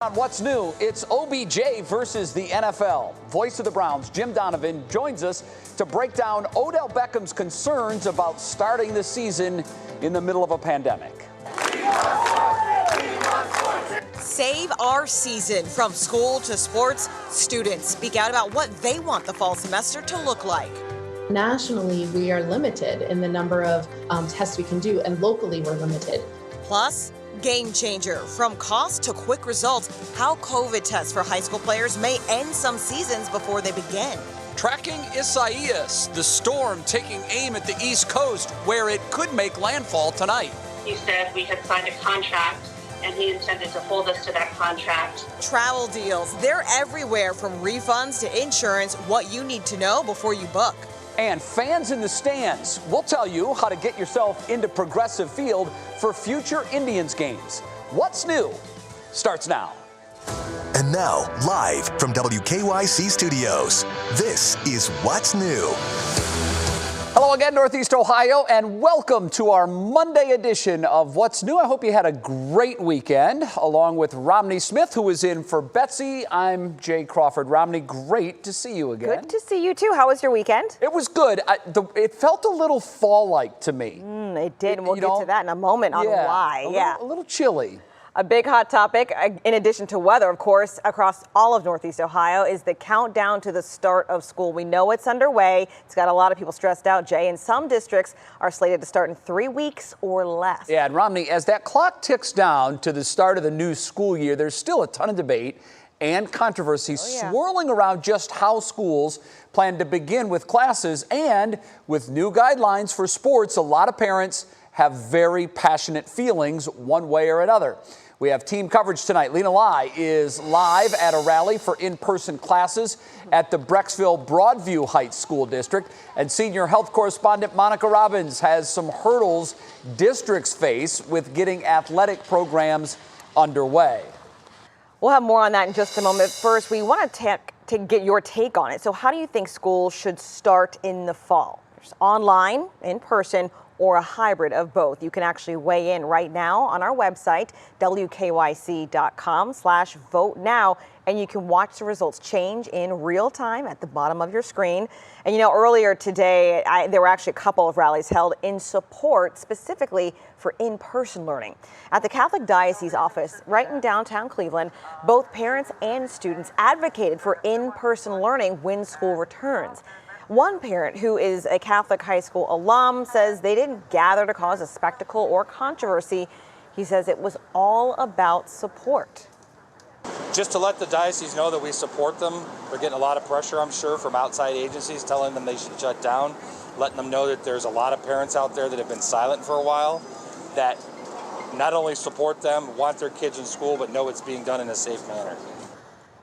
On What's New, it's OBJ versus the NFL. Voice of the Browns, Jim Donovan, joins us to break down Odell Beckham's concerns about starting the season in the middle of a pandemic. Save our season. From school to sports, students speak out about what they want the fall semester to look like. Nationally, we are limited in the number of tests we can do, and locally we're limited. Plus, game changer. From cost to quick results, how COVID tests for high school players may end some seasons before they begin. Tracking Isaias, the storm taking aim at the East Coast, where it could make landfall tonight. He said we had signed a contract, and he intended to hold us to that contract. Travel deals, they're everywhere, from refunds to insurance, what you need to know before you book. And fans in the stands, we'll tell you how to get yourself into Progressive Field for future Indians games. What's New starts now. And now, live from WKYC Studios, this is What's New. Hello again, Northeast Ohio, and welcome to our Monday edition of What's New. I hope you had a great weekend, along with Romney Smith, who is in for Betsy. I'm Jay Crawford. Romney, great to see you again. Good to see you, too. How was your weekend? It was good. It felt a little fall-like to me. It did, and we'll get to that in a moment on why. A little chilly. A big hot topic, in addition to weather, of course, across all of Northeast Ohio, is the countdown to the start of school. We know it's underway. It's got a lot of people stressed out, Jay, and some districts are slated to start in 3 weeks or less. Yeah, and Romney, as that clock ticks down to the start of the new school year, there's still a ton of debate and controversy swirling around just how schools plan to begin with classes. And with new guidelines for sports, a lot of parents have very passionate feelings one way or another. We have team coverage tonight. Lena Lai is live at a rally for in-person classes at the Brecksville Broadview Heights School District. And senior health correspondent Monica Robbins has some hurdles districts face with getting athletic programs underway. We'll have more on that in just a moment. First, we want to get your take on it. So how do you think schools should start in the fall? There's online, in person, or a hybrid of both. You can actually weigh in right now on our website, WKYC.com/vote now, and you can watch the results change in real time at the bottom of your screen. And you know, earlier today, there were actually a couple of rallies held in support specifically for in-person learning. At the Catholic Diocese office right in downtown Cleveland, both parents and students advocated for in-person learning when school returns. One parent who is a Catholic high school alum says they didn't gather to cause a spectacle or controversy. He says it was all about support. Just to let the diocese know that we support them. They're getting a lot of pressure, I'm sure, from outside agencies telling them they should shut down, letting them know that there's a lot of parents out there that have been silent for a while that not only support them, want their kids in school, but know it's being done in a safe manner.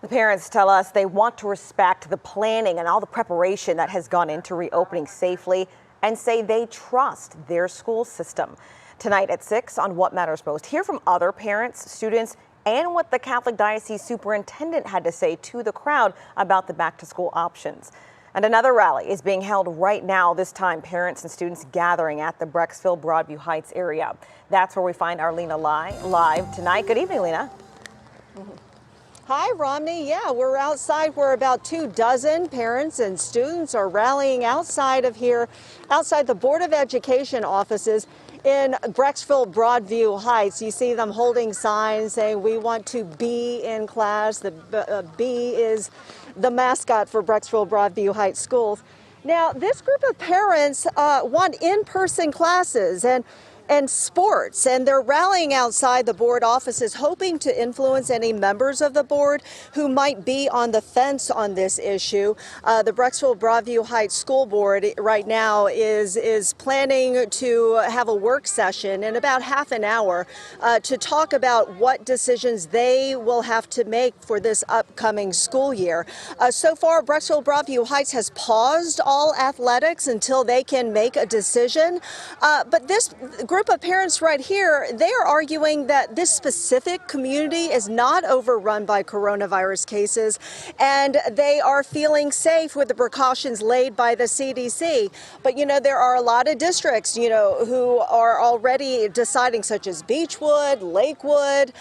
The parents tell us they want to respect the planning and all the preparation that has gone into reopening safely and say they trust their school system. Tonight at 6 on What Matters Most, hear from other parents, students, and what the Catholic Diocese superintendent had to say to the crowd about the back-to-school options. And another rally is being held right now, this time parents and students gathering at the Brecksville Broadview Heights area. That's where we find our Lena Lai live tonight. Good evening, Lena. Hi, Romney. Yeah, we're outside where about 24 parents and students are rallying outside of here, outside the Board of Education offices in Brecksville Broadview Heights. You see them holding signs saying we want to be in class. The B is the mascot for Brecksville Broadview Heights schools. Now, this group of parents want in-person classes and sports, and they're rallying outside the board offices hoping to influence any members of the board who might be on the fence on this issue. The Brecksville Broadview Heights School Board right now is planning to have a work session in about half an hour to talk about what decisions they will have to make for this upcoming school year. So far, Brecksville Broadview Heights has paused all athletics until they can make a decision, but this group group of parents right here, they are arguing that this specific community is not overrun by coronavirus cases, and they are feeling safe with the precautions laid by the CDC. But, there are a lot of districts, who are already deciding, such as Beechwood, Lakewood,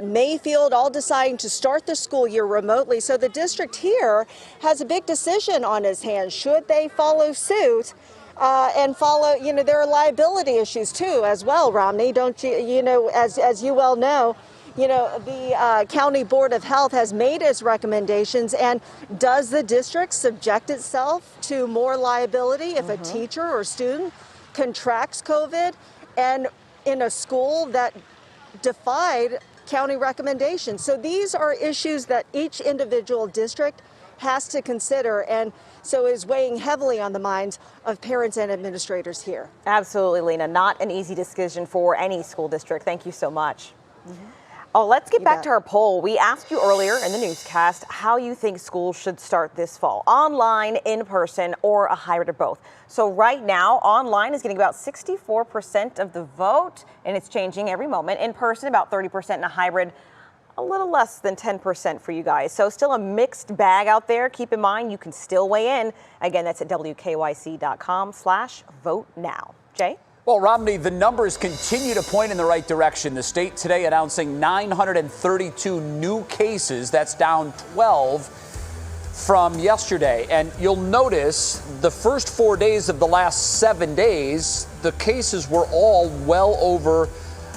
Mayfield, all deciding to start the school year remotely. So the district here has a big decision on its hands. Should they follow suit? And follow, there are liability issues too as well, Romney, don't you, as you well know, the County Board of Health has made its recommendations. And does the district subject itself to more liability if a teacher or student contracts COVID and in a school that defied county recommendations? So these are issues that each individual district has to consider, and so is weighing heavily on the minds of parents and administrators here. Absolutely, Lena. Not an easy decision for any school district. Thank you so much. Oh, let's get back to our poll. We asked you earlier in the newscast how you think schools should start this fall. Online, in person, or a hybrid of both. So right now, online is getting about 64% of the vote, and it's changing every moment. In person, about 30%, and a hybrid, a little less than 10% for you guys. So still a mixed bag out there. Keep in mind, you can still weigh in. Again, that's at WKYC.com/vote now. Jay? Well, Romney, the numbers continue to point in the right direction. The state today announcing 932 new cases. That's down 12 from yesterday. And you'll notice the first 4 days of the last 7 days, the cases were all well over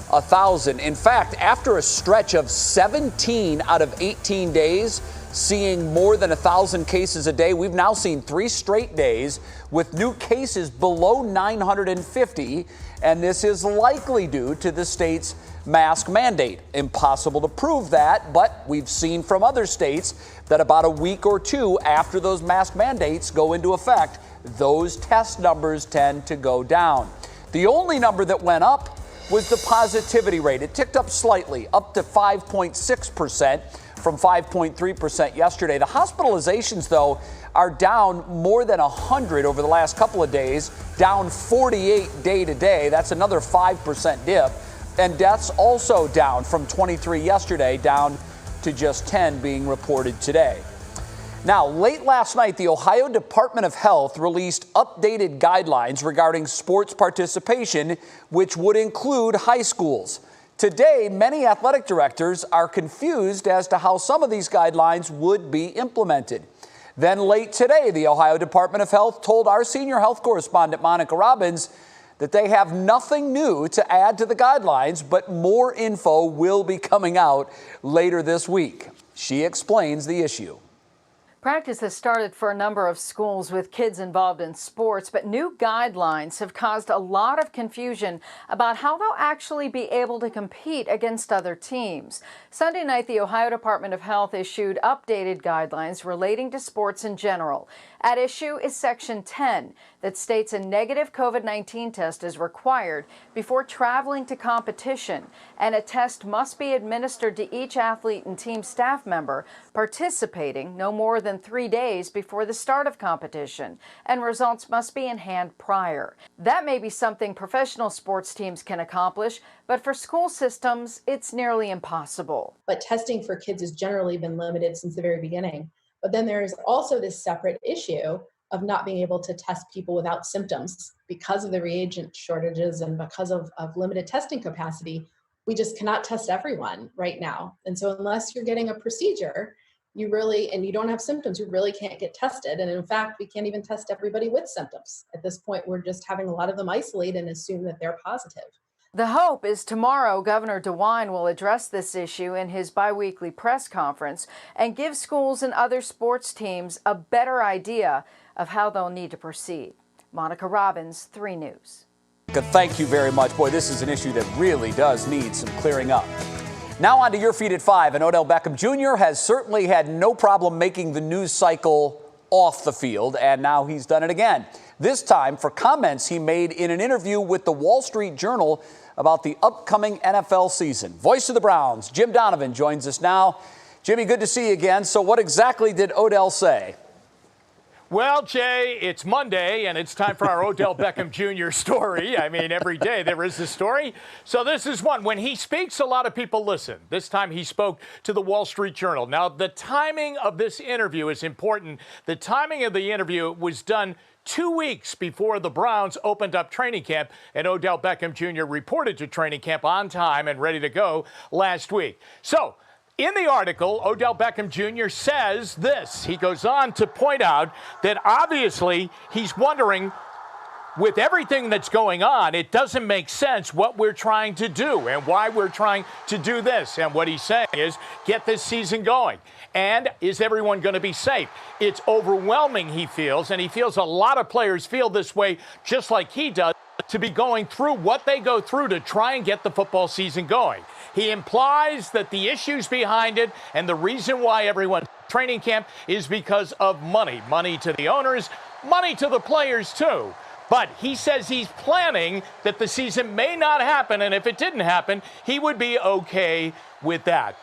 1,000. In fact, after a stretch of 17 out of 18 days, seeing more than 1,000 cases a day, we've now seen 3 straight days with new cases below 950, and this is likely due to the state's mask mandate. Impossible to prove that, but we've seen from other states that about a week or two after those mask mandates go into effect, those test numbers tend to go down. The only number that went up was the positivity rate. It ticked up slightly, up to 5.6% from 5.3% yesterday. The hospitalizations, though, are down more than 100 over the last couple of days, down 48 day to day. That's another 5% dip. And deaths also down from 23 yesterday, down to just 10 being reported today. Now, late last night, the Ohio Department of Health released updated guidelines regarding sports participation, which would include high schools. Today, many athletic directors are confused as to how some of these guidelines would be implemented. Then late today, the Ohio Department of Health told our senior health correspondent, Monica Robbins, that they have nothing new to add to the guidelines, but more info will be coming out later this week. She explains the issue. Practice has started for a number of schools with kids involved in sports, but new guidelines have caused a lot of confusion about how they'll actually be able to compete against other teams. Sunday night, the Ohio Department of Health issued updated guidelines relating to sports in general. At issue is Section 10 that states a negative COVID-19 test is required before traveling to competition, and a test must be administered to each athlete and team staff member participating no more than 3 days before the start of competition, and results must be in hand prior. That may be something professional sports teams can accomplish, but for school systems, it's nearly impossible. But testing for kids has generally been limited since the very beginning. But then there is also this separate issue of not being able to test people without symptoms because of the reagent shortages and because of limited testing capacity. We just cannot test everyone right now. And so unless you're getting a procedure, you don't have symptoms, you really can't get tested. And in fact, we can't even test everybody with symptoms. At this point, we're just having a lot of them isolate and assume that they're positive. The hope is tomorrow Governor Dwayne will address this issue in his biweekly press conference and give schools and other sports teams a better idea of how they'll need to proceed. Monica Robbins, 3 News. Thank you very much. Boy, this is an issue that really does need some clearing up. Now on to your feed at 5, and Odell Beckham Jr. has certainly had no problem making the news cycle off the field, and now he's done it again. This time for comments he made in an interview with the Wall Street Journal about the upcoming NFL season. Voice of the Browns, Jim Donovan, joins us now. Jimmy, good to see you again. So what exactly did Odell say? Well, Jay, it's Monday, and it's time for our Odell Beckham Jr. story. I mean, every day there is a story. So this is one. When he speaks, a lot of people listen. This time he spoke to the Wall Street Journal. Now, the timing of this interview is important. The timing of the interview was done 2 weeks before the Browns opened up training camp, and Odell Beckham Jr. reported to training camp on time and ready to go last week. So, in the article, Odell Beckham Jr. says this. He goes on to point out that obviously he's wondering, with everything that's going on, it doesn't make sense what we're trying to do and why we're trying to do this. And what he's saying is, get this season going. And is everyone going to be safe? It's overwhelming, he feels, and he feels a lot of players feel this way just like he does, to be going through what they go through to try and get the football season going. He implies that the issues behind it and the reason why everyone's training camp is because of money. Money to the owners, money to the players too. But he says he's planning that the season may not happen, and if it didn't happen, he would be okay with that.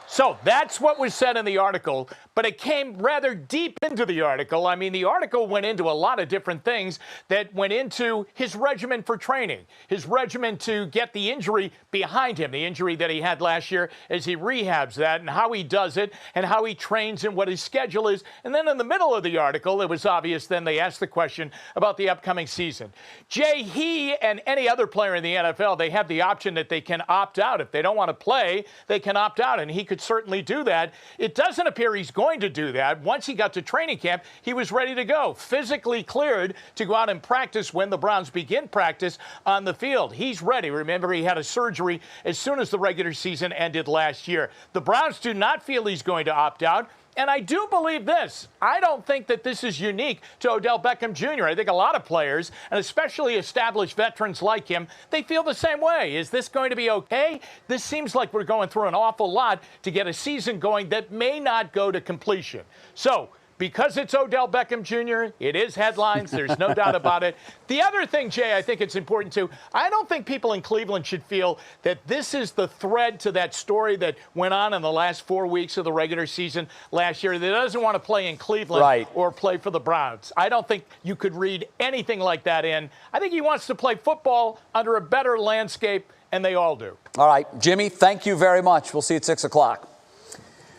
So that's what was said in the article, but it came rather deep into the article. I mean, the article went into a lot of different things that went into his regimen for training, his regimen to get the injury behind him, the injury that he had last year as he rehabs that, and how he does it, and how he trains and what his schedule is. And then in the middle of the article, it was obvious then they asked the question about the upcoming season. Jay, he and any other player in the NFL, they have the option that they can opt out. If they don't want to play, they can opt out, and he could certainly do that. It doesn't appear he's going to do that. Once he got to training camp, he was ready to go, physically cleared to go out and practice when the Browns begin practice on the field. He's ready. Remember, he had a surgery as soon as the regular season ended last year. The Browns do not feel he's going to opt out. And I do believe this. I don't think that this is unique to Odell Beckham Jr. I think a lot of players, and especially established veterans like him, they feel the same way. Is this going to be okay? This seems like we're going through an awful lot to get a season going that may not go to completion. So, because it's Odell Beckham Jr., it is headlines. There's no doubt about it. The other thing, Jay, I think it's important too, I don't think people in Cleveland should feel that this is the thread to that story that went on in the last 4 weeks of the regular season last year that doesn't want to play in Cleveland or play for the Browns. I don't think you could read anything like that in. I think he wants to play football under a better landscape, and they all do. All right, Jimmy, thank you very much. We'll see you at 6 o'clock.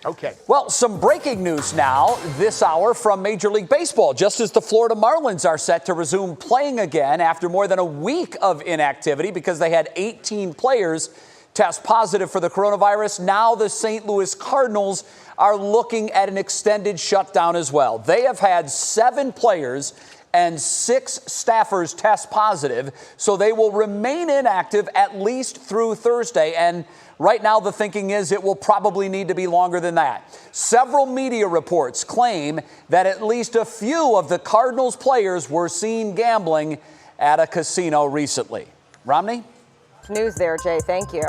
Okay. Well, some breaking news now this hour from Major League Baseball. Just as the Florida Marlins are set to resume playing again after more than a week of inactivity because they had 18 players test positive for the coronavirus, now the St. Louis Cardinals are looking at an extended shutdown as well. They have had 7 players and 6 staffers test positive, so they will remain inactive at least through Thursday. And right now, the thinking is it will probably need to be longer than that. Several media reports claim that at least a few of the Cardinals players were seen gambling at a casino recently. Romney? News there, Jay. Thank you.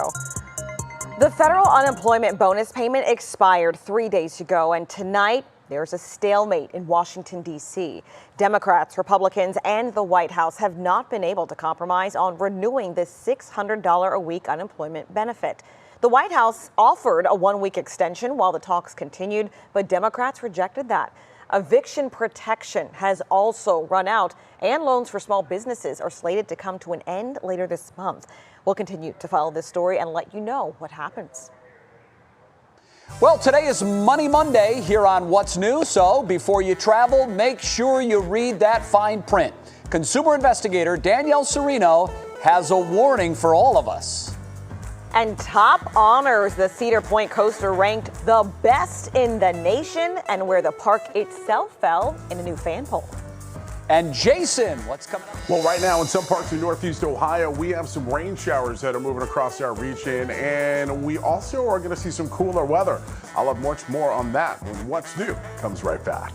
The federal unemployment bonus payment expired 3 days ago, and tonight there's a stalemate in Washington, D.C. Democrats, Republicans, and the White House have not been able to compromise on renewing this $600 a week unemployment benefit. The White House offered a 1-week extension while the talks continued, but Democrats rejected that. Eviction protection has also run out, and loans for small businesses are slated to come to an end later this month. We'll continue to follow this story and let you know what happens. Well, today is Money Monday here on What's New, so before you travel, make sure you read that fine print. Consumer investigator Danielle Serino has a warning for all of us. And top honors, the Cedar Point coaster ranked the best in the nation, and where the park itself fell in a new fan poll. And Jason, what's coming up? Well, right now in some parts of Northeast Ohio, we have some rain showers that are moving across our region, and we also are going to see some cooler weather. I'll have much more on that when What's New comes right back.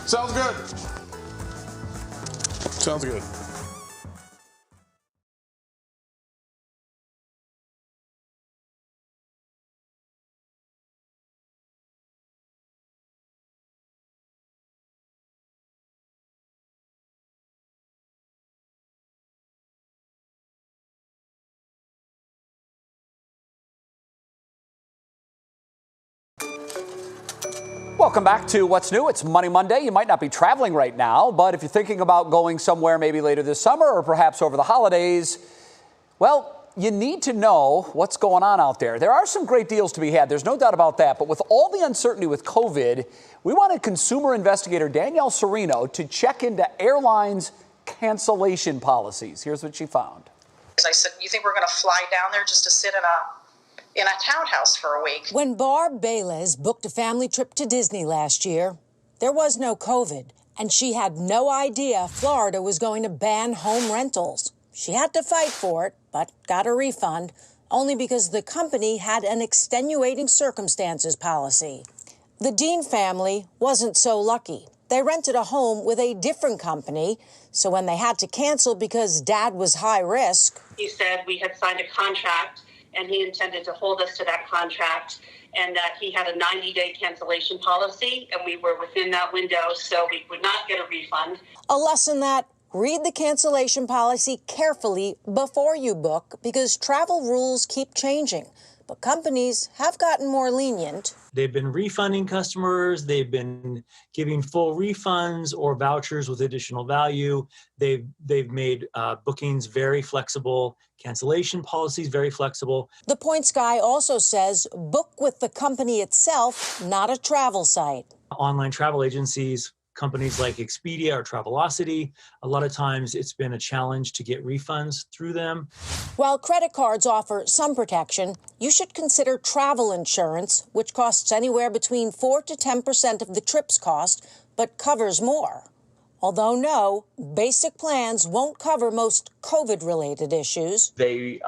Sounds good. Sounds good. Welcome back to What's New. It's Money Monday. You might not be traveling right now, but if you're thinking about going somewhere maybe later this summer or perhaps over the holidays, well, you need to know what's going on out there. There are some great deals to be had. There's no doubt about that. But with all the uncertainty with COVID, we wanted consumer investigator Danielle Serino to check into airlines' cancellation policies. Here's what she found. I said, you think we're going to fly down there just to sit in a townhouse for a week? When Barb Bayless booked a family trip to Disney last year, there was no COVID, and she had no idea Florida was going to ban home rentals. She had to fight for it, but got a refund, only because the company had an extenuating circumstances policy. The Dean family wasn't so lucky. They rented a home with a different company, so when they had to cancel because Dad was high risk... He said we had signed a contract, and he intended to hold us to that contract, and that he had a 90-day cancellation policy, and we were within that window, so we would not get a refund. A lesson that read the cancellation policy carefully before you book, because travel rules keep changing. But companies have gotten more lenient. They've been refunding customers. They've been giving full refunds or vouchers with additional value. They've made bookings very flexible, cancellation policies very flexible. The Points guy also says book with the company itself, not a travel site. Online travel agencies, companies like Expedia or Travelocity, a lot of times it's been a challenge to get refunds through them. While credit cards offer some protection, you should consider travel insurance, which costs anywhere between 4 to 10% of the trip's cost, but covers more. Although no, basic plans won't cover most COVID-related issues. They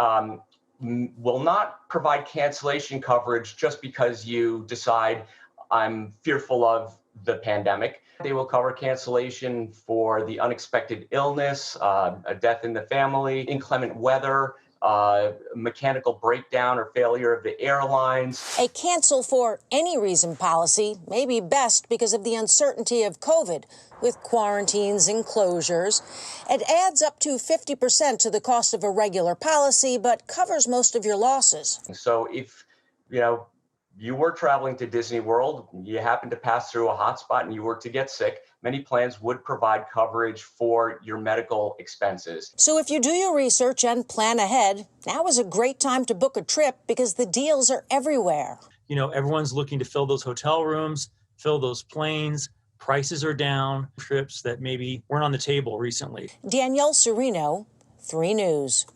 will not provide cancellation coverage just because you decide I'm fearful of the pandemic. They will cover cancellation for the unexpected illness, a death in the family, inclement weather, mechanical breakdown or failure of the airlines. A cancel for any reason policy may be best because of the uncertainty of COVID, with quarantines and closures. It adds up to 50% to the cost of a regular policy, but covers most of your losses. So if, you were traveling to Disney World, you happened to pass through a hotspot and you were to get sick, many plans would provide coverage for your medical expenses. So if you do your research and plan ahead, now is a great time to book a trip because the deals are everywhere. Everyone's looking to fill those hotel rooms, fill those planes. Prices are down, trips that maybe weren't on the table recently. Danielle Serino, 3 News.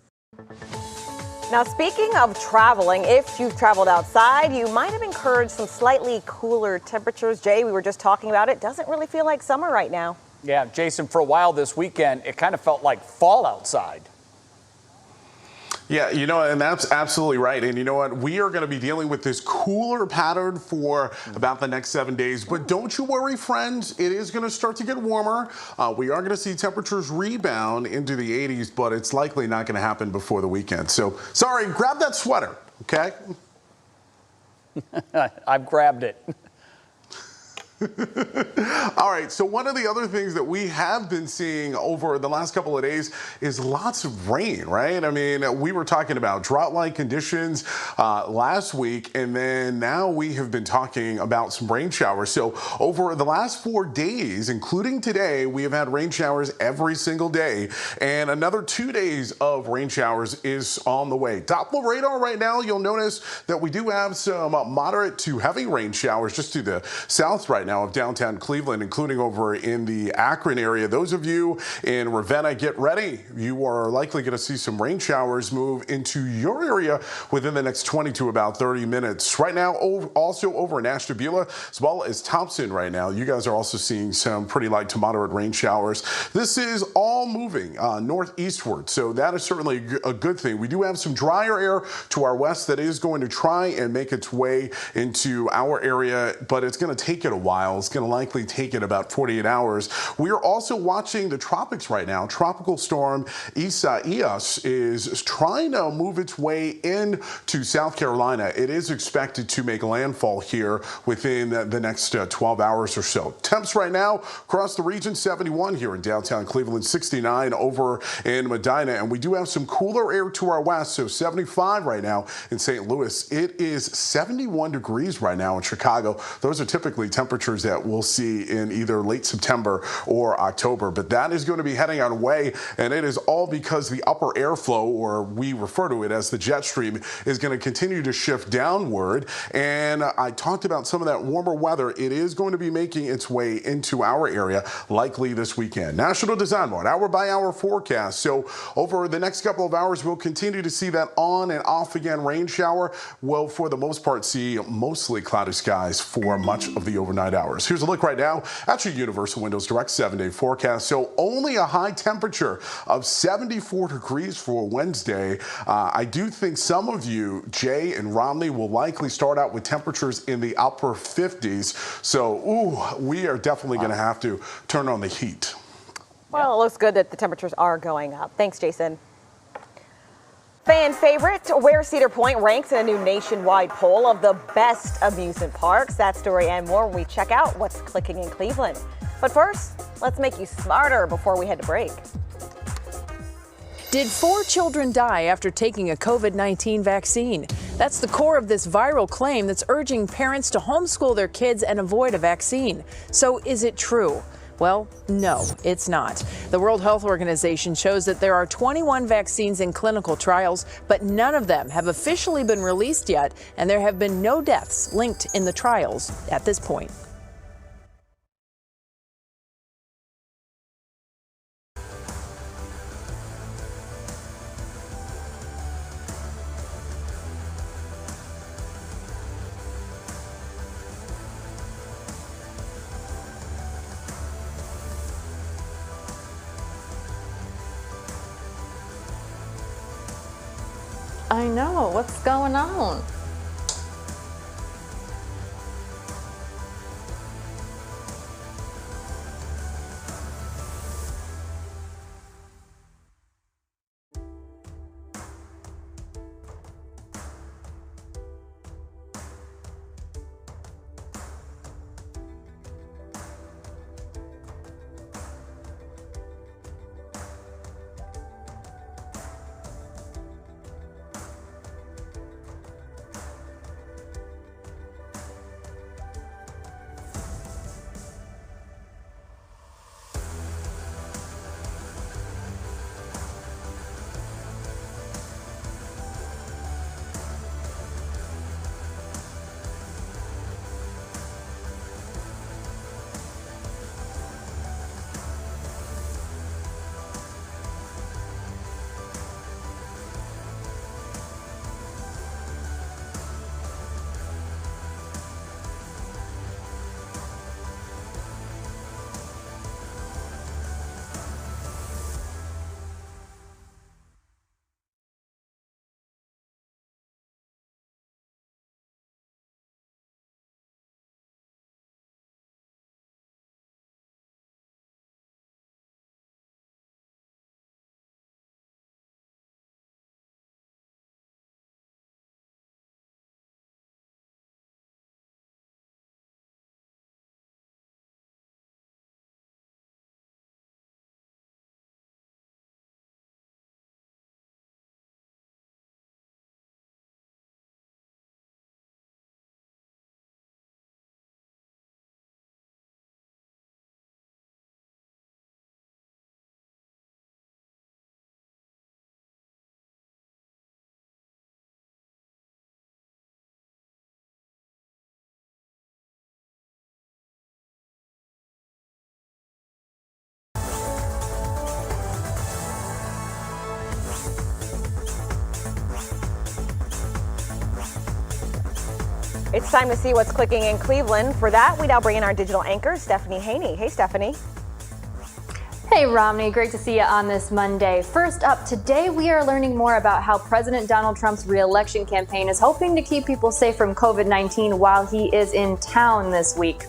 Now, speaking of traveling, if you've traveled outside, you might have encouraged some slightly cooler temperatures. Jay, we were just talking about it. Doesn't really feel like summer right now. Yeah, Jason, for a while this weekend, it kind of felt like fall outside. Yeah, and that's absolutely right. And you know what? We are going to be dealing with this cooler pattern for about the next 7 days. But don't you worry, friends. It is going to start to get warmer. We are going to see temperatures rebound into the 80s, but it's likely not going to happen before the weekend. So, sorry, grab that sweater, okay? I've grabbed it. All right, so one of the other things that we have been seeing over the last couple of days is lots of rain, right? I mean, we were talking about drought-like conditions last week, and then now we have been talking about some rain showers. So over the last 4 days, including today, we have had rain showers every single day, and another 2 days of rain showers is on the way. Doppler radar right now, you'll notice that we do have some moderate to heavy rain showers just to the south right now of downtown Cleveland, including over in the Akron area. Those of you in Ravenna, get ready. You are likely going to see some rain showers move into your area within the next 20 to about 30 minutes. Right now, also over in Ashtabula, as well as Thompson right now, you guys are also seeing some pretty light to moderate rain showers. This is all moving northeastward, so that is certainly a good thing. We do have some drier air to our west that is going to try and make its way into our area, but it's going to take it a while. while. It's going to likely take it about 48 hours. We are also watching the tropics right now. Tropical storm Isaias is trying to move its way into South Carolina. It is expected to make landfall here within the next 12 hours or so. Temps right now across the region, 71 here in downtown Cleveland, 69 over in Medina, and we do have some cooler air to our west, so 75 right now in St. Louis. It is 71 degrees right now in Chicago. Those are typically temperatures that we'll see in either late September or October, but that is going to be heading our way, and it is all because the upper airflow, or we refer to it as the jet stream, is going to continue to shift downward. And I talked about some of that warmer weather. It is going to be making its way into our area likely this weekend. National Design Mode, hour by hour forecast. So over the next couple of hours, we'll continue to see that on and off again rain shower. We'll, for the most part, see mostly cloudy skies for much of the overnight hours. Here's a look right now at your Universal Windows Direct 7-day forecast. So only a high temperature of 74 degrees for Wednesday. I do think some of you, Jay and Romney, will likely start out with temperatures in the upper 50s. So, we are definitely going to have to turn on the heat. Well, it looks good that the temperatures are going up. Thanks, Jason. Fan favorite, where Cedar Point ranks in a new nationwide poll of the best amusement parks. That story and more when we check out what's clicking in Cleveland. But first, let's make you smarter before we head to break. Did 4 children die after taking a COVID-19 vaccine? That's the core of this viral claim that's urging parents to homeschool their kids and avoid a vaccine. So is it true? Well, no, it's not. The World Health Organization shows that there are 21 vaccines in clinical trials, but none of them have officially been released yet, and there have been no deaths linked in the trials at this point. I know, what's going on? It's time to see what's clicking in Cleveland. For that, we now bring in our digital anchor, Stephanie Haney. Hey, Stephanie. Hey, Romney. Great to see you on this Monday. First up, today we are learning more about how President Donald Trump's re-election campaign is hoping to keep people safe from COVID-19 while he is in town this week.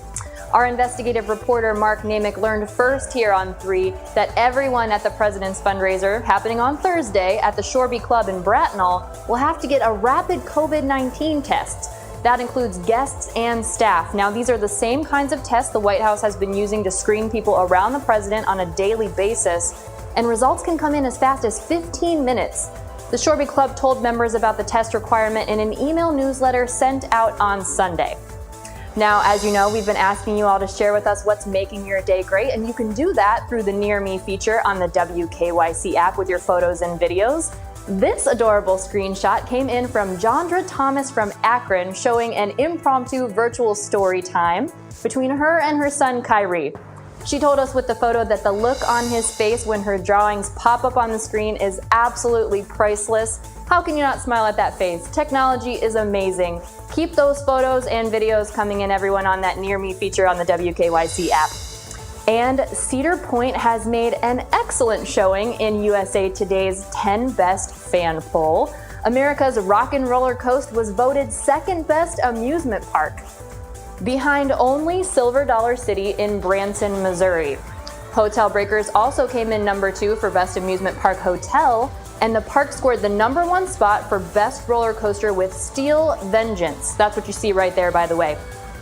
Our investigative reporter Mark Namick learned first here on 3 that everyone at the president's fundraiser, happening on Thursday at the Shoreby Club in Bracknell, will have to get a rapid COVID-19 test. That includes guests and staff. Now, these are the same kinds of tests the White House has been using to screen people around the president on a daily basis, and results can come in as fast as 15 minutes. The Shoreby Club told members about the test requirement in an email newsletter sent out on Sunday. Now, as you know, we've been asking you all to share with us what's making your day great, and you can do that through the Near Me feature on the WKYC app with your photos and videos. This adorable screenshot came in from Jandra Thomas from Akron, showing an impromptu virtual story time between her and her son Kyrie. She told us with the photo that the look on his face when her drawings pop up on the screen is absolutely priceless. How can you not smile at that face? Technology is amazing. Keep those photos and videos coming in, everyone, on that Near Me feature on the WKYC app. And Cedar Point has made an excellent showing in USA Today's 10 Best Fan Poll. America's Rock and Roller Coast was voted second best amusement park, behind only Silver Dollar City in Branson, Missouri. Hotel Breakers also came in number 2 for Best Amusement Park Hotel, and the park scored the number 1 spot for Best Roller Coaster with Steel Vengeance. That's what you see right there, by the way.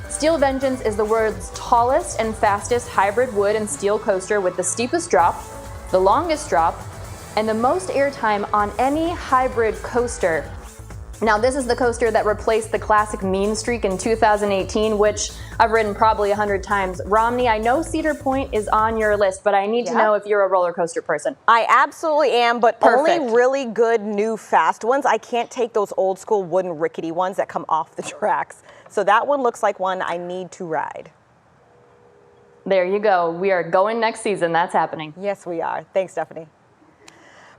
Steel Vengeance is the world's tallest and fastest hybrid wood and steel coaster with the steepest drop, the longest drop, and the most airtime on any hybrid coaster. Now, this is the coaster that replaced the classic Mean Streak in 2018, which I've ridden probably 100 times. Romney, I know Cedar Point is on your list, but I need to know if you're a roller coaster person. I absolutely am, but Perfect. only really good, new, fast ones. I can't take those old school wooden rickety ones that come off the tracks. So that one looks like one I need to ride. There you go. We are going next season. That's happening. Yes, we are. Thanks, Stephanie.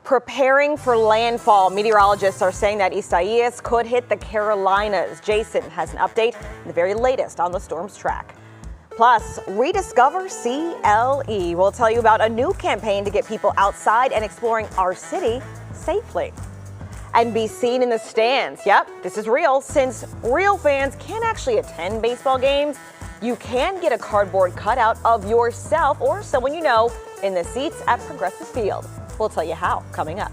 Preparing for landfall. Meteorologists are saying that Isaias could hit the Carolinas. Jason has an update, the very latest on the storm's track. Plus, rediscover CLE. We'll tell you about a new campaign to get people outside and exploring our city safely. And be seen in the stands. Yep, this is real. Since real fans can't actually attend baseball games, you can get a cardboard cutout of yourself or someone you know in the seats at Progressive Field. We'll tell you how coming up.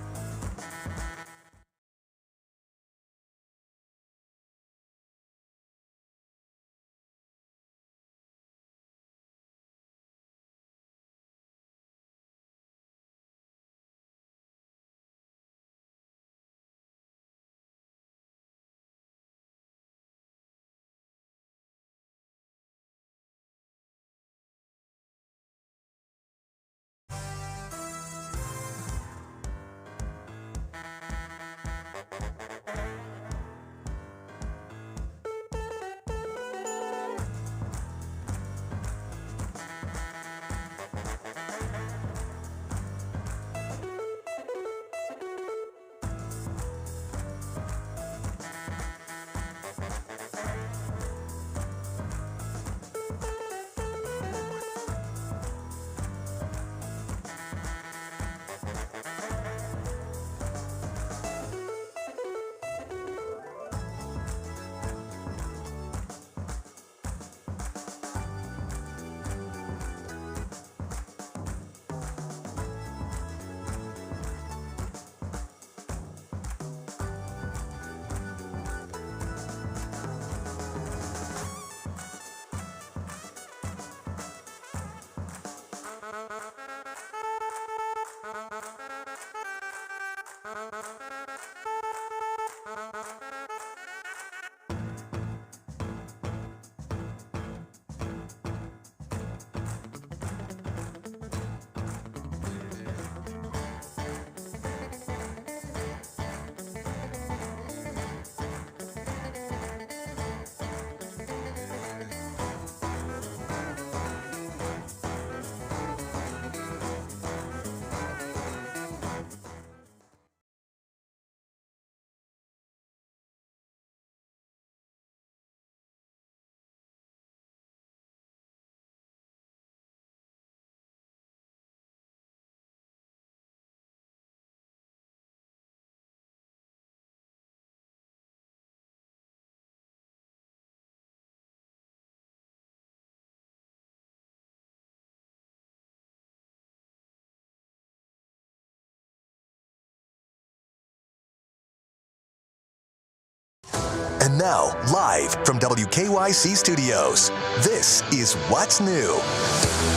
And now, live from WKYC Studios, this is What's New.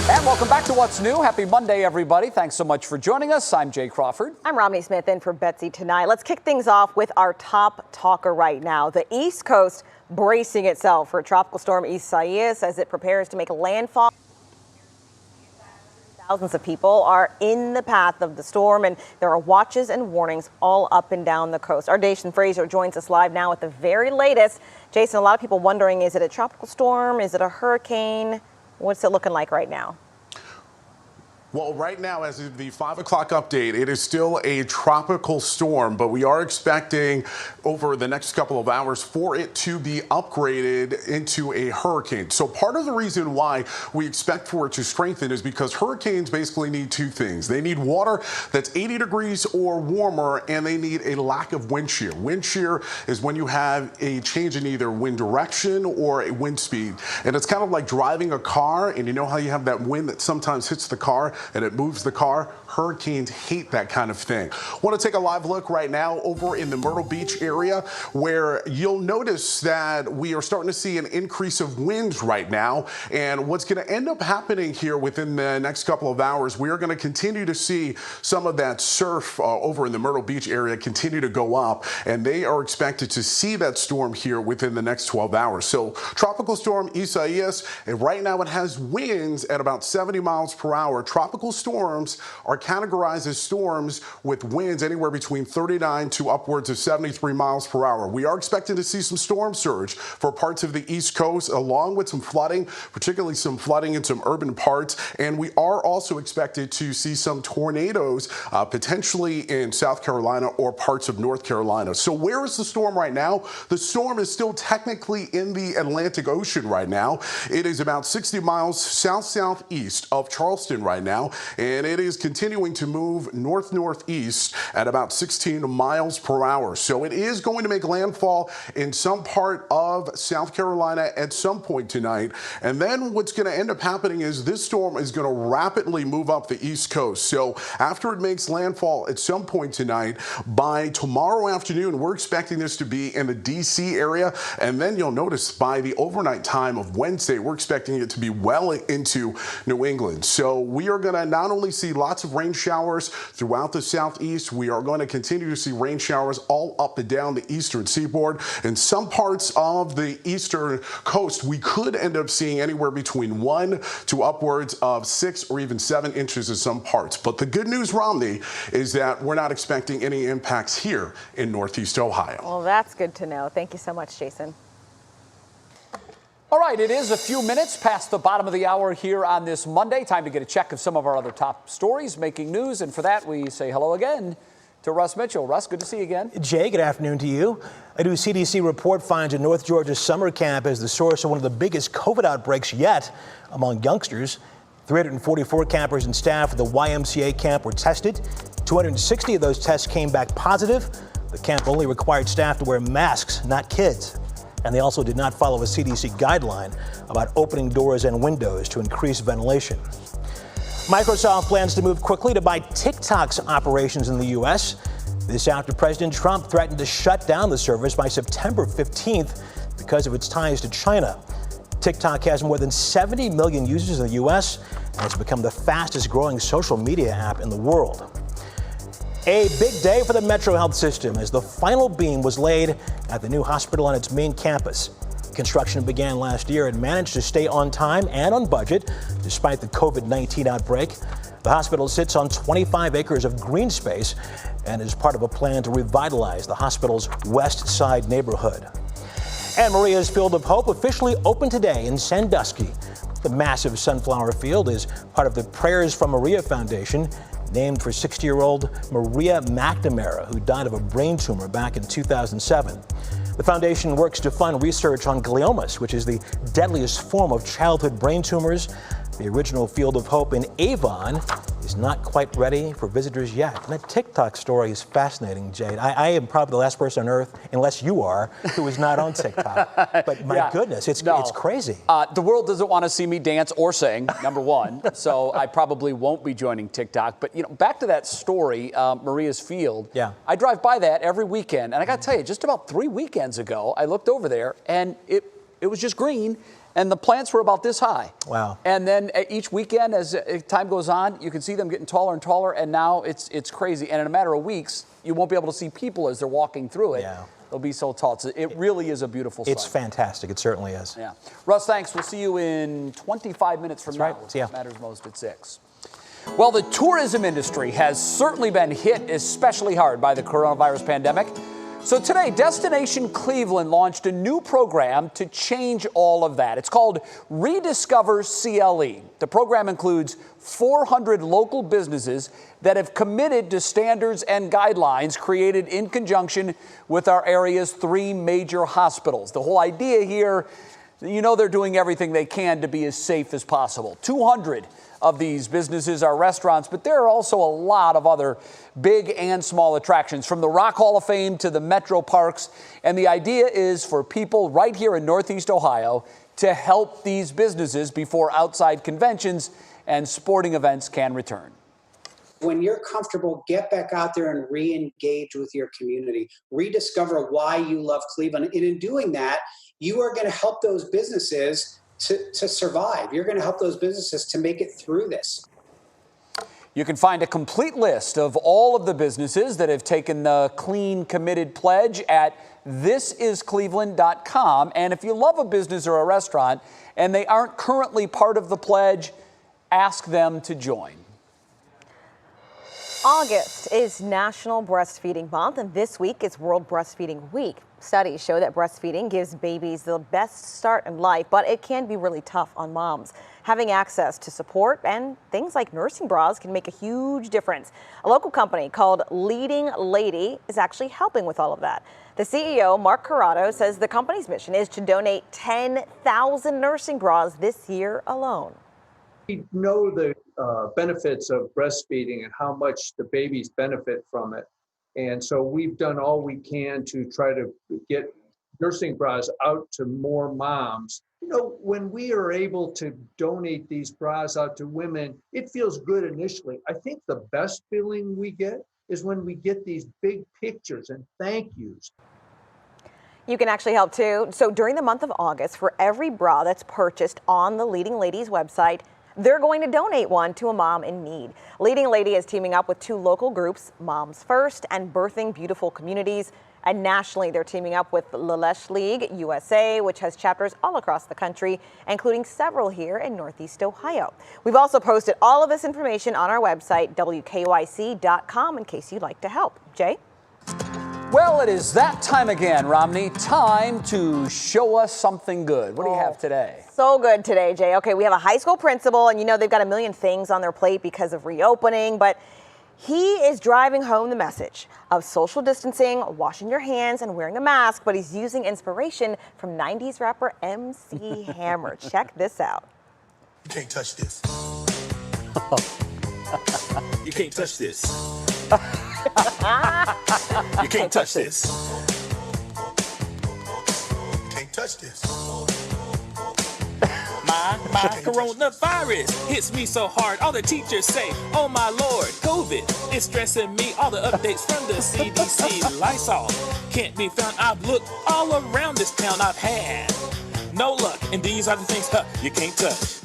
And welcome back to What's New. Happy Monday, everybody. Thanks so much for joining us. I'm Jay Crawford. I'm Romney Smith in for Betsy tonight. Let's kick things off with our top talker right now. The East Coast bracing itself for Tropical Storm Isaias as it prepares to make landfall. Thousands of people are in the path of the storm, and there are watches and warnings all up and down the coast. Our Jason Frazier joins us live now with the very latest. Jason, a lot of people wondering, is it a tropical storm? Is it a hurricane? What's it looking like right now? Well, right now, as of the 5 o'clock update, it is still a tropical storm, but we are expecting over the next couple of hours for it to be upgraded into a hurricane. So part of the reason why we expect for it to strengthen is because hurricanes basically need two things. They need water that's 80 degrees or warmer, and they need a lack of wind shear. Wind shear is when you have a change in either wind direction or a wind speed. And it's kind of like driving a car, and you know how you have that wind that sometimes hits the car and it moves the car? Hurricanes hate that kind of thing. Want to take a live look right now over in the Myrtle Beach area, where you'll notice that we are starting to see an increase of winds right now. And what's going to end up happening here within the next couple of hours, we are going to continue to see some of that surf over in the Myrtle Beach area continue to go up. And they are expected to see that storm here within the next 12 hours. So Tropical Storm Isaias, and right now it has winds at about 70 miles per hour. Tropical storms are categorized as storms with winds anywhere between 39 to upwards of 73 miles per hour. We are expecting to see some storm surge for parts of the East Coast, along with some flooding, particularly some flooding in some urban parts. And we are also expected to see some tornadoes potentially in South Carolina or parts of North Carolina. So where is the storm right now? The storm is still technically in the Atlantic Ocean right now. It is about 60 miles south-southeast of Charleston right now, and it is continuing to move north-northeast at about 16 miles per hour. So it is going to make landfall in some part of South Carolina at some point tonight. And then what's going to end up happening is this storm is going to rapidly move up the East Coast. So after it makes landfall at some point tonight, by tomorrow afternoon, we're expecting this to be in the D.C. area. And then you'll notice by the overnight time of Wednesday, we're expecting it to be well into New England. So we are going to not only see lots of rain showers throughout the southeast, we are going to continue to see rain showers all up and down the eastern seaboard. In some parts of the eastern coast, we could end up seeing anywhere between 1 to upwards of 6 or even 7 inches in some parts. But the good news, Romney, is that we're not expecting any impacts here in Northeast Ohio. Well, that's good to know. Thank you so much, Jason. All right, it is a few minutes past the bottom of the hour here on this Monday. Time to get a check of some of our other top stories making news. And for that, we say hello again to Russ Mitchell. Russ, good to see you again. Jay, good afternoon to you. A new CDC report finds a North Georgia summer camp as the source of one of the biggest COVID outbreaks yet among youngsters. 344 campers and staff at the YMCA camp were tested. 260 of those tests came back positive. The camp only required staff to wear masks, not kids. And they also did not follow a CDC guideline about opening doors and windows to increase ventilation. Microsoft plans to move quickly to buy TikTok's operations in the U.S. This after President Trump threatened to shut down the service by September 15th because of its ties to China. TikTok has more than 70 million users in the U.S. and has become the fastest growing social media app in the world. A big day for the Metro Health System as the final beam was laid at the new hospital on its main campus. Construction began last year and managed to stay on time and on budget despite the COVID-19 outbreak. The hospital sits on 25 acres of green space and is part of a plan to revitalize the hospital's west side neighborhood. And Maria's Field of Hope officially opened today in Sandusky. The massive sunflower field is part of the Prayers for Maria Foundation, named for 60-year-old Maria McNamara, who died of a brain tumor back in 2007. The foundation works to fund research on gliomas, which is the deadliest form of childhood brain tumors. The original Field of Hope in Avon is not quite ready for visitors yet. And that TikTok story is fascinating, Jade. I am probably the last person on earth, unless you are, who is not on TikTok. But my goodness, it's crazy. The world doesn't want to see me dance or sing, number one. So I probably won't be joining TikTok. But, you know, back to that story, Maria's Field. Yeah. I drive by that every weekend. And I got to tell you, just about 3 weekends ago, I looked over there and it was just green. And the plants were about this high. Wow. And then each weekend, as time goes on, you can see them getting taller and taller. And now it's crazy. And in a matter of weeks, you won't be able to see people as they're walking through it. Yeah. They'll be so tall. It really is a beautiful sight. It's fantastic. It certainly is. Yeah. Russ, thanks. We'll see you in 25 minutes from now. Right. See ya. Matters most at 6. Well, the tourism industry has certainly been hit especially hard by the coronavirus pandemic. So today, Destination Cleveland launched a new program to change all of that. It's called Rediscover CLE. The program includes 400 local businesses that have committed to standards and guidelines created in conjunction with our area's 3 major hospitals. The whole idea here, you know, they're doing everything they can to be as safe as possible. 200 of these businesses are restaurants, but there are also a lot of other big and small attractions, from the Rock Hall of Fame to the Metro Parks. And the idea is for people right here in Northeast Ohio to help these businesses before outside conventions and sporting events can return. When you're comfortable, get back out there and re-engage with your community. Rediscover why you love Cleveland. And in doing that, you are going to help those businesses to survive. You're going to help those businesses to make it through this. You can find a complete list of all of the businesses that have taken the Clean Committed Pledge at thisiscleveland.com. And if you love a business or a restaurant and they aren't currently part of the pledge, ask them to join. August is National Breastfeeding Month, and this week is World Breastfeeding Week. Studies show that breastfeeding gives babies the best start in life, but it can be really tough on moms. Having access to support and things like nursing bras can make a huge difference. A local company called Leading Lady is actually helping with all of that. The CEO, Mark Corrado, says the company's mission is to donate 10,000 nursing bras this year alone. We know the benefits of breastfeeding and how much the babies benefit from it. And so we've done all we can to try to get nursing bras out to more moms. You know, when we are able to donate these bras out to women, it feels good initially. I think the best feeling we get is when we get these big pictures and thank yous. You can actually help too. So during the month of August, for every bra that's purchased on the Leading Ladies website, they're going to donate one to a mom in need. Leading Lady is teaming up with 2 local groups, Moms First and Birthing Beautiful Communities. And nationally, they're teaming up with Lelesh League USA, which has chapters all across the country, including several here in Northeast Ohio. We've also posted all of this information on our website, WKYC.com, in case you'd like to help. Jay? Well, it is that time again, Romney. Time to show us something good. What do you have today? So good today, Jay. Okay, we have a high school principal, and you know they've got a million things on their plate because of reopening, but he is driving home the message of social distancing, washing your hands, and wearing a mask, but he's using inspiration from 90s rapper MC Hammer. Check this out. You can't touch this. You can't touch this. You can't touch this. You can't touch this. My coronavirus hits me so hard. All the teachers say, oh my Lord, COVID is stressing me. All the updates from the CDC, Lysol can't be found. I've looked all around this town. I've had no luck. And these are the things you can't touch.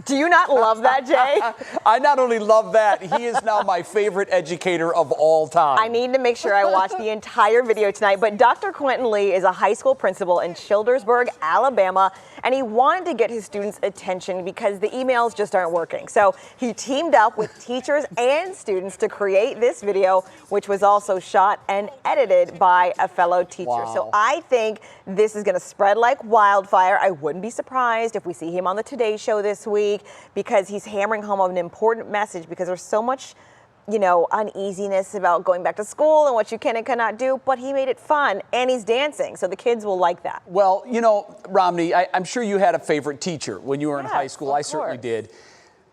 Do you not love that, Jay? I not only love that, he is now my favorite educator of all time. I need to make sure I watch the entire video tonight, but Dr. Quentin Lee is a high school principal in Childersburg, Alabama, and he wanted to get his students' attention because the emails just aren't working. So he teamed up with teachers and students to create this video, which was also shot and edited by a fellow teacher. Wow. So I think this is going to spread like wildfire. I wouldn't be surprised if we see him on the Today Show this week, because he's hammering home an important message, because there's so much, you know, uneasiness about going back to school and what you can and cannot do, but he made it fun and he's dancing, so the kids will like that. Well, you know, Romney, I'm sure you had a favorite teacher when you were in high school. I certainly did.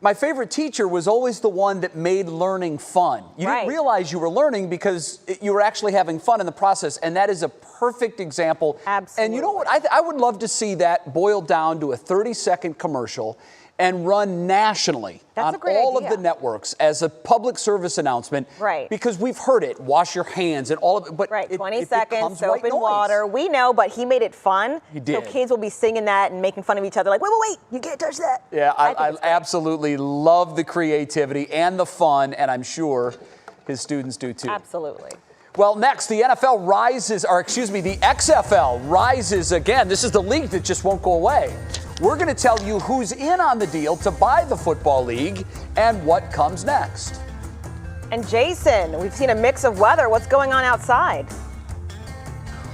My favorite teacher was always the one that made learning fun. You didn't realize you were learning because you were actually having fun in the process, and that is a perfect example. Absolutely. And you know what? I would love to see that boiled down to a 30-second commercial and run nationally on all of the networks as a public service announcement. Right. Because we've heard it, wash your hands and all of it. But 20 seconds, soap and water. We know, but he made it fun. He did. So kids will be singing that and making fun of each other like, wait, you can't touch that. Yeah, I absolutely love the creativity and the fun, and I'm sure his students do too. Absolutely. Well, next, the NFL rises, or excuse me, the XFL rises again. This is the league that just won't go away. We're going to tell you who's in on the deal to buy the football league and what comes next. And Jason, we've seen a mix of weather. What's going on outside?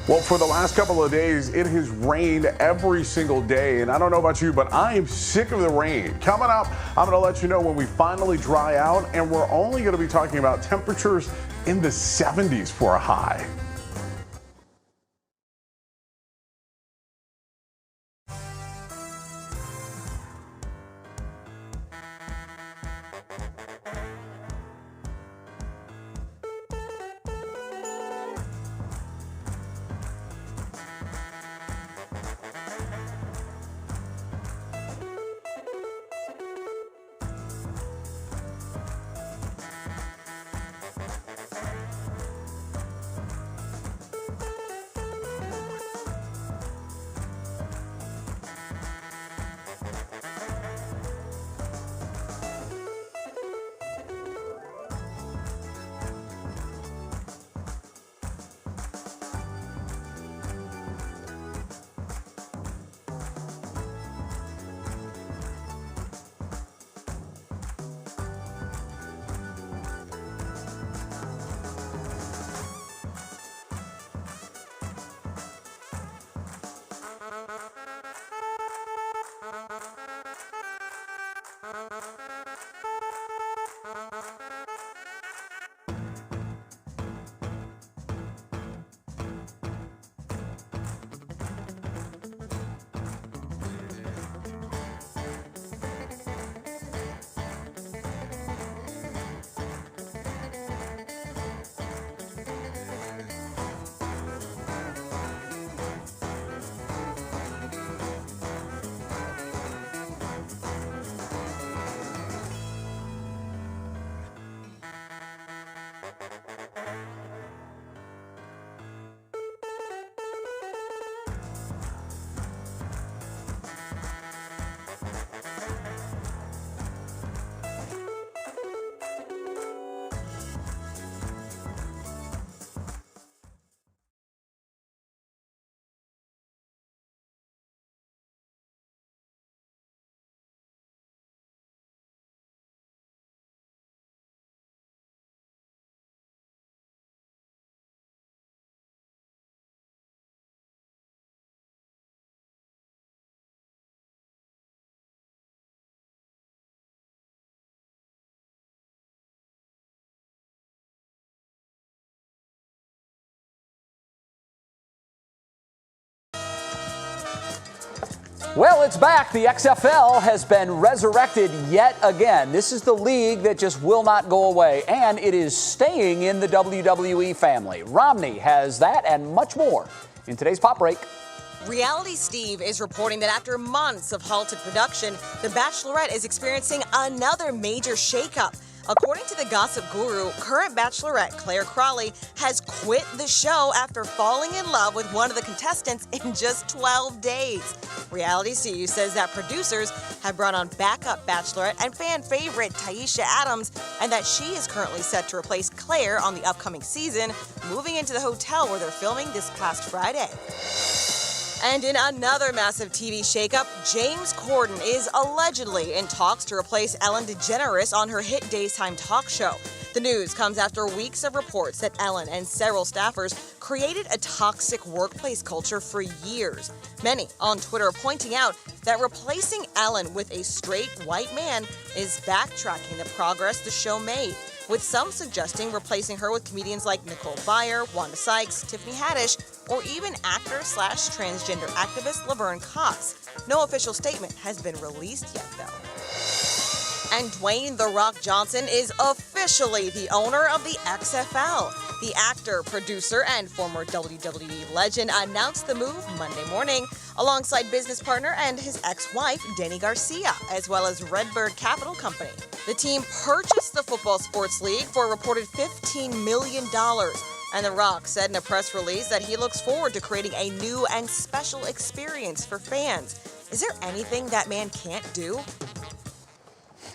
Well, for the last couple of days, it has rained every single day. And I don't know about you, but I am sick of the rain. Coming up, I'm going to let you know when we finally dry out. And we're only going to be talking about temperatures in the 70s for a high. Well, it's back. The XFL has been resurrected yet again. This is the league that just will not go away, and it is staying in the WWE family. Romney has that and much more in today's Pop Break. Reality Steve is reporting that after months of halted production, The Bachelorette is experiencing another major shakeup. According to the gossip guru, current Bachelorette Claire Crawley has quit the show after falling in love with one of the contestants in just 12 days. Reality Steve says that producers have brought on backup Bachelorette and fan favorite Taisha Adams, and that she is currently set to replace Claire on the upcoming season, moving into the hotel where they're filming this past Friday. And in another massive TV shakeup, James Corden is allegedly in talks to replace Ellen DeGeneres on her hit daytime talk show. The news comes after weeks of reports that Ellen and several staffers created a toxic workplace culture for years. Many on Twitter pointing out that replacing Ellen with a straight white man is backtracking the progress the show made, with some suggesting replacing her with comedians like Nicole Byer, Wanda Sykes, Tiffany Haddish, or even actor/transgender activist Laverne Cox. No official statement has been released yet, though. And Dwayne "The Rock" Johnson is officially the owner of the XFL. The actor, producer, and former WWE legend announced the move Monday morning alongside business partner and his ex-wife, Danny Garcia, as well as Redbird Capital Company. The team purchased the Football Sports League for a reported $15 million. And The Rock said in a press release that he looks forward to creating a new and special experience for fans. Is there anything that man can't do?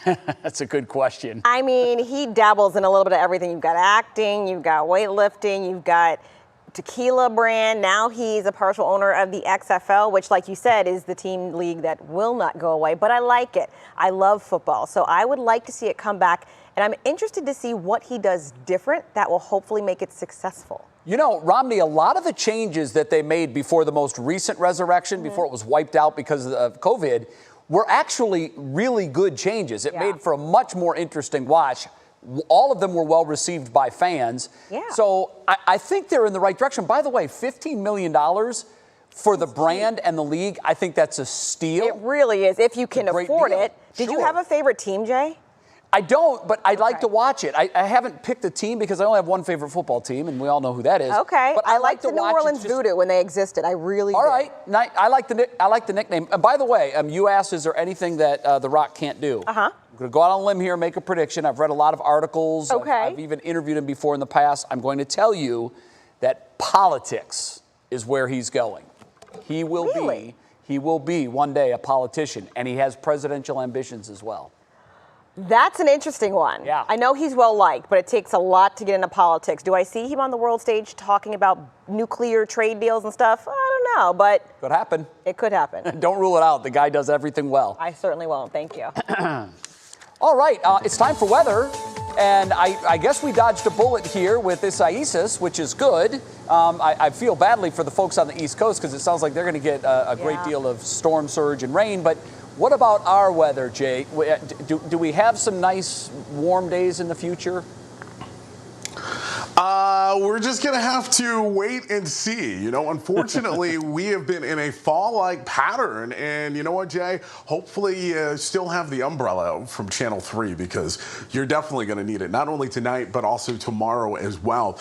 That's a good question. I mean, he dabbles in a little bit of everything. You've got acting, you've got weightlifting, you've got tequila brand. Now he's a partial owner of the XFL, which, like you said, is the team league that will not go away. But I like it. I love football. So I would like to see it come back. And I'm interested to see what he does different that will hopefully make it successful. You know, Romney, a lot of the changes that they made before the most recent resurrection, before it was wiped out because of COVID, were actually really good changes. It made for a much more interesting watch. All of them were well received by fans. So I think they're in the right direction. By the way, $15 million for the brand and the league, I think that's a steal. It really is, if you can afford it. Did you have a favorite team, Jay? I don't, but I'd like to watch it. I haven't picked a team because I only have one favorite football team, and we all know who that is. Okay, but I liked the New Orleans Voodoo when they existed. I really All right, I like the nickname. By the way, you asked, is there anything that The Rock can't do? I'm going to go out on a limb here and make a prediction. I've read a lot of articles. I've even interviewed him before in the past. I'm going to tell you that politics is where he's going. He will be one day a politician, and he has presidential ambitions as well. That's an interesting one. Yeah. I know he's well liked, but it takes a lot to get into politics. Do I see him on the world stage talking about nuclear trade deals and stuff? I don't know, but could happen. It could happen. Don't rule it out. The guy does everything well. I certainly won't. Thank you. All right, it's time for weather. And I guess we dodged a bullet here with this ISIS, which is good. I feel badly for the folks on the East Coast because it sounds like they're going to get a great deal of storm surge and rain. But what about our weather, Jay? Do we have some nice warm days in the future? We're just going to have to wait and see. You know, unfortunately, we have been in a fall-like pattern. And you know what, Jay? Hopefully you still have the umbrella from Channel 3 because you're definitely going to need it, not only tonight, but also tomorrow as well.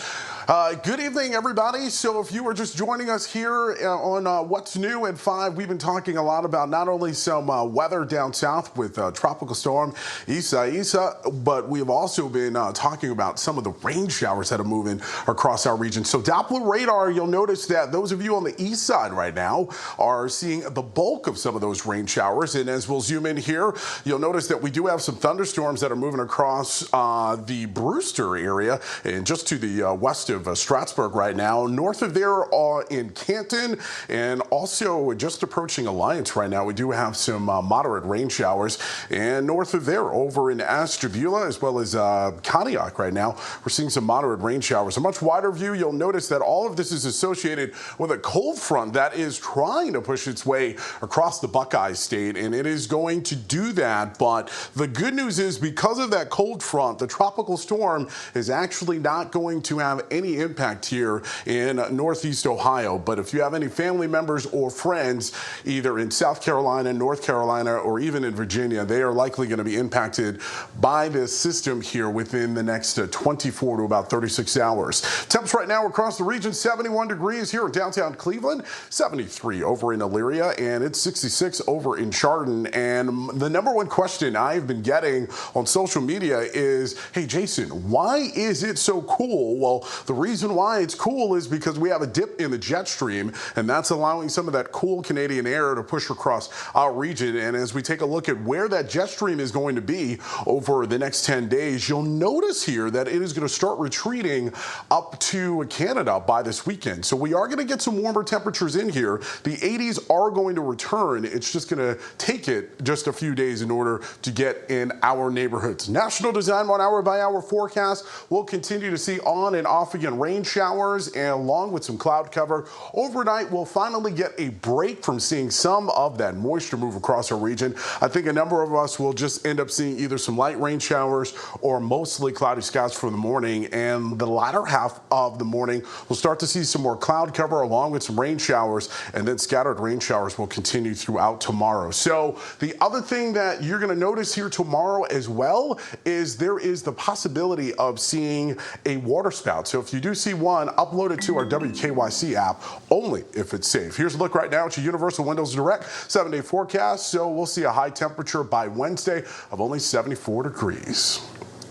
Good evening, everybody. So if you were just joining us here on What's New at 5, we've been talking a lot about not only some weather down south with Tropical Storm Isa, but we've also been talking about some of the rain showers that are moving across our region. So Doppler radar, you'll notice that those of you on the east side right now are seeing the bulk of some of those rain showers. And as we'll zoom in here, you'll notice that we do have some thunderstorms that are moving across the Brewster area and just to the west of Strattsburg right now. North of there in Canton and also just approaching Alliance right now, we do have some moderate rain showers. And north of there over in Ashtabula as well as Conneaut right now, we're seeing some moderate rain showers. A much wider view, you'll notice that all of this is associated with a cold front that is trying to push its way across the Buckeye State, and it is going to do that. But the good news is because of that cold front, the tropical storm is actually not going to have any impact here in Northeast Ohio. But if you have any family members or friends either in South Carolina, North Carolina, or even in Virginia, they are likely going to be impacted by this system here within the next 24 to about 36 hours. Temps right now across the region, 71 degrees here in downtown Cleveland, 73 over in Elyria, and it's 66 over in Chardon. And the number one question I've been getting on social media is, hey, Jason, why is it so cool? Well, the reason why it's cool is because we have a dip in the jet stream, and that's allowing some of that cool Canadian air to push across our region. And as we take a look at where that jet stream is going to be over the next 10 days, you'll notice here that it is going to start retreating up to Canada by this weekend. So we are going to get some warmer temperatures in here. The 80s are going to return. It's just going to take it just a few days in order to get in our neighborhoods. National Design 1 hour by hour forecast. We'll continue to see on and off again rain showers and along with some cloud cover. Overnight, we'll finally get a break from seeing some of that moisture move across our region. I think a number of us will just end up seeing either some light rain showers or mostly cloudy skies for the morning. And the latter half of the morning, we'll start to see some more cloud cover along with some rain showers, and then scattered rain showers will continue throughout tomorrow. So the other thing that you're going to notice here tomorrow as well is there is the possibility of seeing a water spout. So if you do see one, upload it to our WKYC app, only if it's safe. Here's a look right now at your Universal Windows Direct 7-day forecast. So we'll see a high temperature by Wednesday of only 74 degrees.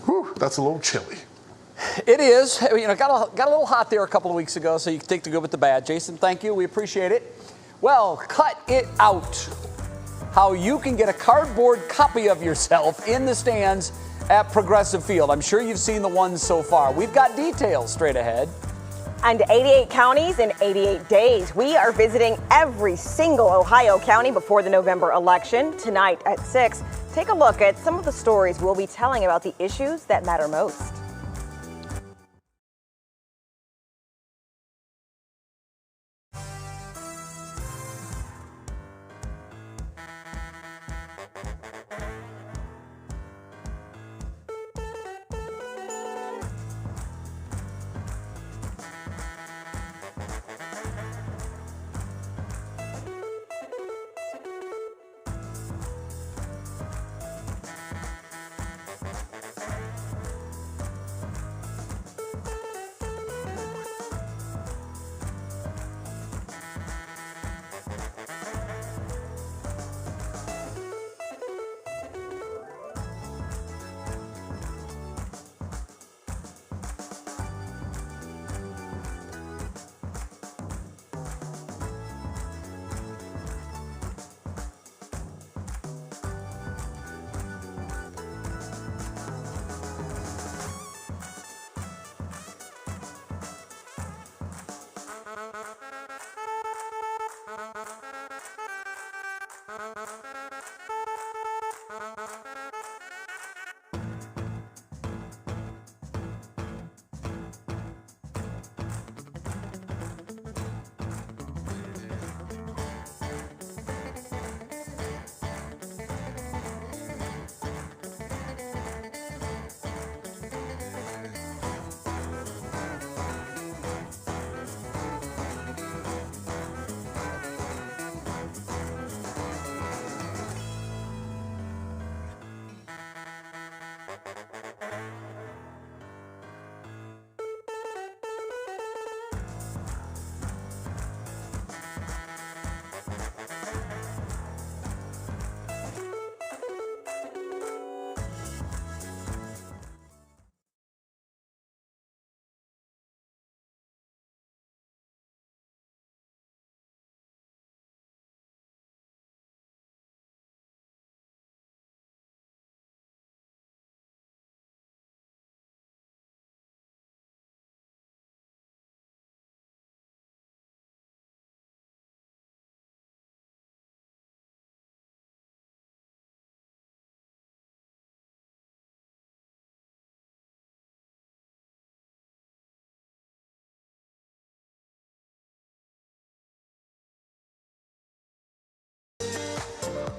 Whew, that's a little chilly. It is. You know, got a little hot there a couple of weeks ago, so you can take the good with the bad. Jason, thank you. We appreciate it. Well, cut it out. How you can get a cardboard copy of yourself in the stands at Progressive Field. I'm sure you've seen the ones so far. We've got details straight ahead. And 88 counties in 88 days. We are visiting every single Ohio county before the November election. Tonight at 6, take a look at some of the stories we'll be telling about the issues that matter most.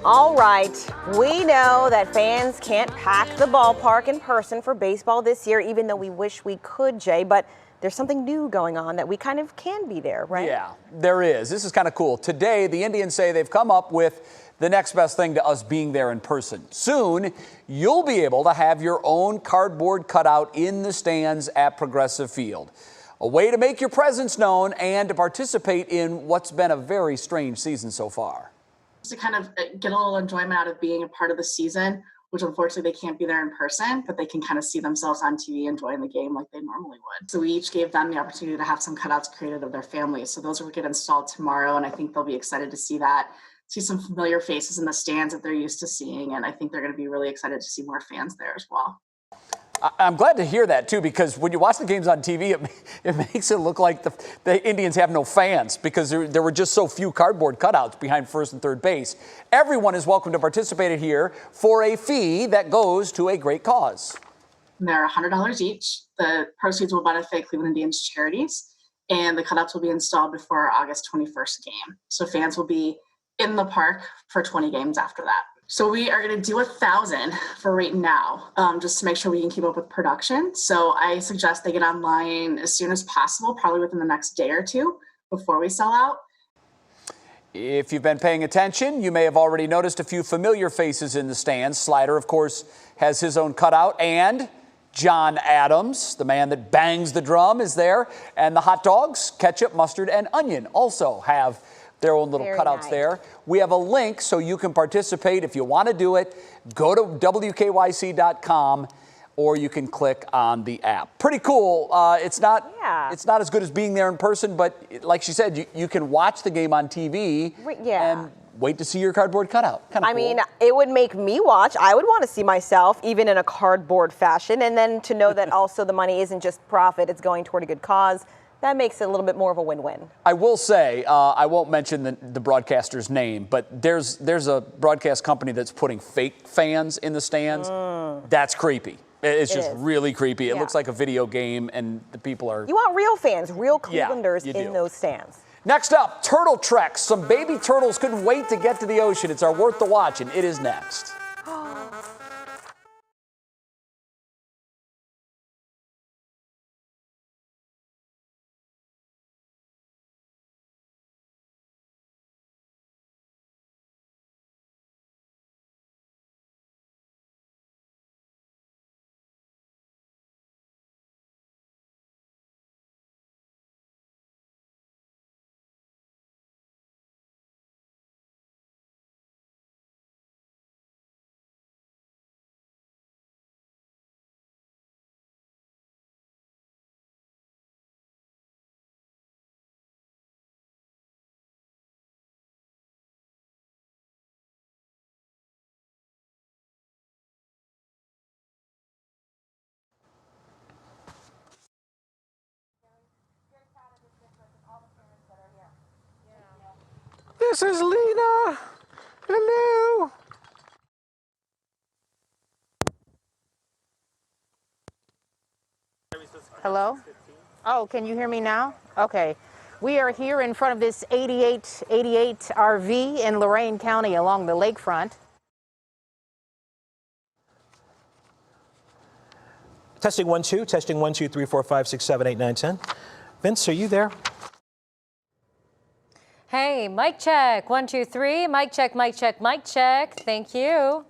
All right, we know that fans can't pack the ballpark in person for baseball this year, even though we wish we could, Jay, but there's something new going on that we kind of can be there, right? Yeah, there is. This is kind of cool. Today, the Indians say they've come up with the next best thing to us being there in person. Soon, you'll be able to have your own cardboard cutout in the stands at Progressive Field. A way to make your presence known and to participate in what's been a very strange season so far. To kind of get a little enjoyment out of being a part of the season, which unfortunately they can't be there in person, but they can kind of see themselves on TV enjoying the game like they normally would. So we each gave them the opportunity to have some cutouts created of their families. So those will get installed tomorrow, and I think they'll be excited to see that, see some familiar faces in the stands that they're used to seeing, and I think they're going to be really excited to see more fans there as well. I'm glad to hear that, too, because when you watch the games on TV, it makes it look like the Indians have no fans because there were just so few cardboard cutouts behind first and third base. Everyone is welcome to participate here for a fee that goes to a great cause. They're $100 each. The proceeds will benefit Cleveland Indians charities, and the cutouts will be installed before our August 21st game. So fans will be in the park for 20 games after that. So we are going to do 1,000 for right now, just to make sure we can keep up with production. So I suggest they get online as soon as possible, probably within the next day or two before we sell out. If you've been paying attention, you may have already noticed a few familiar faces in the stands. Slider, of course, has his own cutout, and John Adams, the man that bangs the drum, is there. And the hot dogs, ketchup, mustard, and onion also have their own little cutouts there. We have a link so you can participate. If you want to do it, go to WKYC.com or you can click on the app. Pretty cool. It's not as good as being there in person, but like she said, you can watch the game on TV and wait to see your cardboard cutout. I mean, it would make me watch. I would want to see myself, even in a cardboard fashion, and then to know that also the money isn't just profit, it's going toward a good cause. That makes it a little bit more of a win-win. I will say, I won't mention the broadcaster's name, but there's a broadcast company that's putting fake fans in the stands. That's creepy. It's just really creepy. It looks like a video game, and the people are... You want real fans, real Clevelanders in those stands. Next up, Turtle Trek. Some baby turtles couldn't wait to get to the ocean. It's our Worth the Watch, and it is next. This is Lena. Hello. Hello? Oh, can you hear me now? Okay. We are here in front of this 88 RV in Lorain County along the lakefront. Testing 1 2, testing 1 2 3 4 5 6 7 8 9 10. Vince, are you there? Hey, mic check. 1 2 3. Mic check, mic check, mic check. Thank you.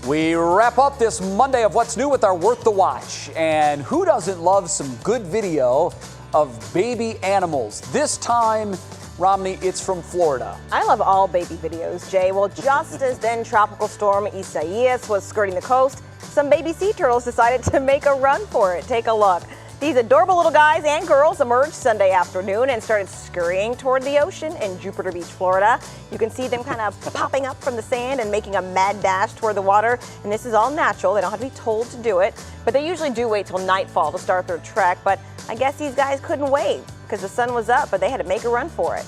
We wrap up this Monday of What's New with our Worth the Watch. And who doesn't love some good video of baby animals? This time, Romney, it's from Florida. I love all baby videos, Jay. Well, just as then Tropical Storm Isaias was skirting the coast, some baby sea turtles decided to make a run for it. Take a look. These adorable little guys and girls emerged Sunday afternoon and started scurrying toward the ocean in Jupiter Beach, Florida. You can see them kind of popping up from the sand and making a mad dash toward the water. And this is all natural. They don't have to be told to do it. But they usually do wait till nightfall to start their trek. But I guess these guys couldn't wait because the sun was up, but they had to make a run for it.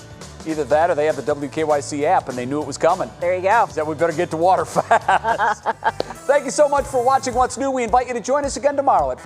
Either that or they have the WKYC app and they knew it was coming. There you go. Said we better get to water fast. Thank you so much for watching What's New. We invite you to join us again tomorrow at 5.